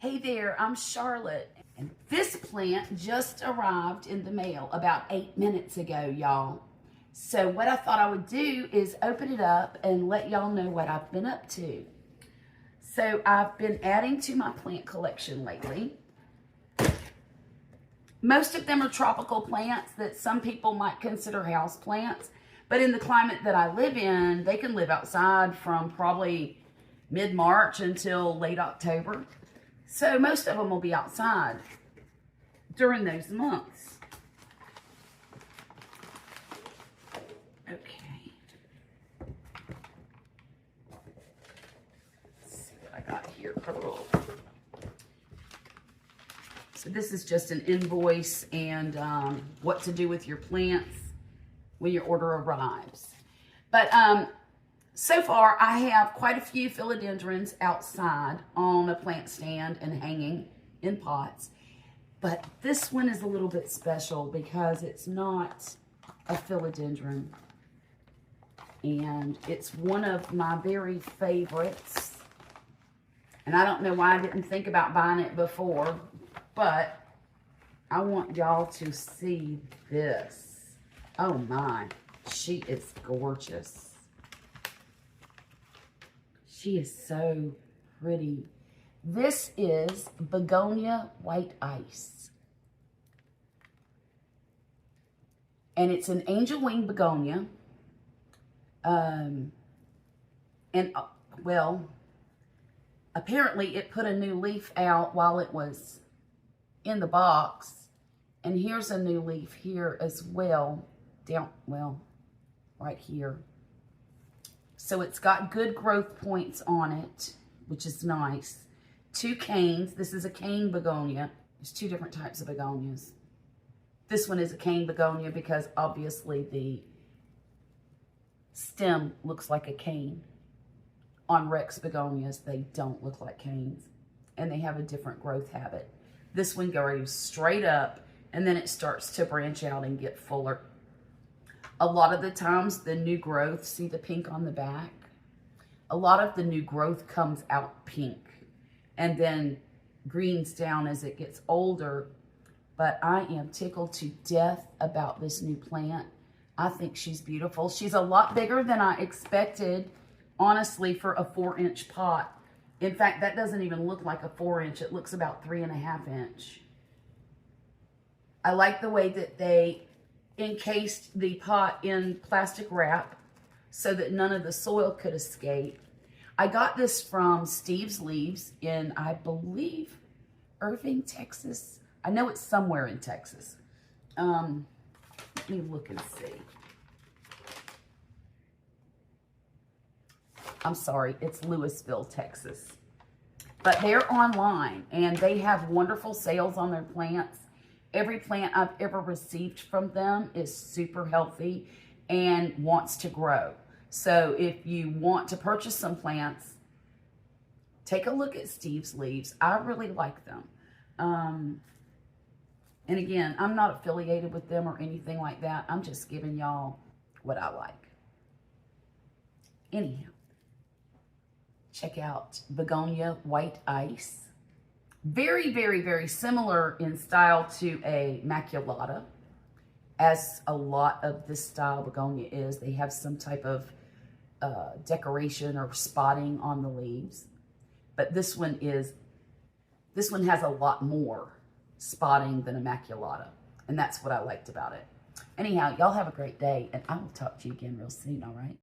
Hey there, I'm Charlotte, and this plant just arrived in the mail about 8 minutes ago, y'all. So what I thought I would do is open it up and let y'all know what I've been up to. So I've been adding to my plant collection lately. Most of them are tropical plants that some people might consider house plants, but in the climate that I live in, they can live outside from probably mid-March until late October. So most of them will be outside during those months. Okay. Let's see what I got here. So this is just an invoice and what to do with your plants when your order arrives. But so far, I have quite a few philodendrons outside on a plant stand and hanging in pots. But this one is a little bit special because it's not a philodendron. And it's one of my very favorites. And I don't know why I didn't think about buying it before, but I want y'all to see this. Oh my, she is gorgeous. She is so pretty. This is Begonia White Ice. And it's an angel wing begonia. Well, apparently it put a new leaf out while it was in the box. And here's a new leaf here as well. Right here. So it's got good growth points on it, which is nice. 2 canes. This is a cane begonia. There's 2 different types of begonias. This one is a cane begonia because obviously the stem looks like a cane. On Rex begonias, they don't look like canes. And they have a different growth habit. This one goes straight up and then it starts to branch out and get fuller. A lot of the times, the new growth, see the pink on the back? A lot of the new growth comes out pink and then greens down as it gets older. But I am tickled to death about this new plant. I think she's beautiful. She's a lot bigger than I expected, honestly, for a 4-inch pot. In fact, that doesn't even look like a 4-inch. It looks about 3.5 inch. I like the way that they encased the pot in plastic wrap so that none of the soil could escape. I got this from Steve's Leaves in, I believe, Irving, Texas. I know it's somewhere in Texas. Let me look and see. I'm sorry, it's Louisville, Texas. But they're online and they have wonderful sales on their plants. Every plant I've ever received from them is super healthy and wants to grow. So if you want to purchase some plants, take a look at Steve's Leaves. I really like them. And again, I'm not affiliated with them or anything like that. I'm just giving y'all what I like. Anyhow, check out Begonia White Ice. Very, very, very similar in style to a maculata, as a lot of this style begonia is. They have some type of decoration or spotting on the leaves. But this one has a lot more spotting than a maculata. And that's what I liked about it. Anyhow, y'all have a great day, and I will talk to you again real soon, all right?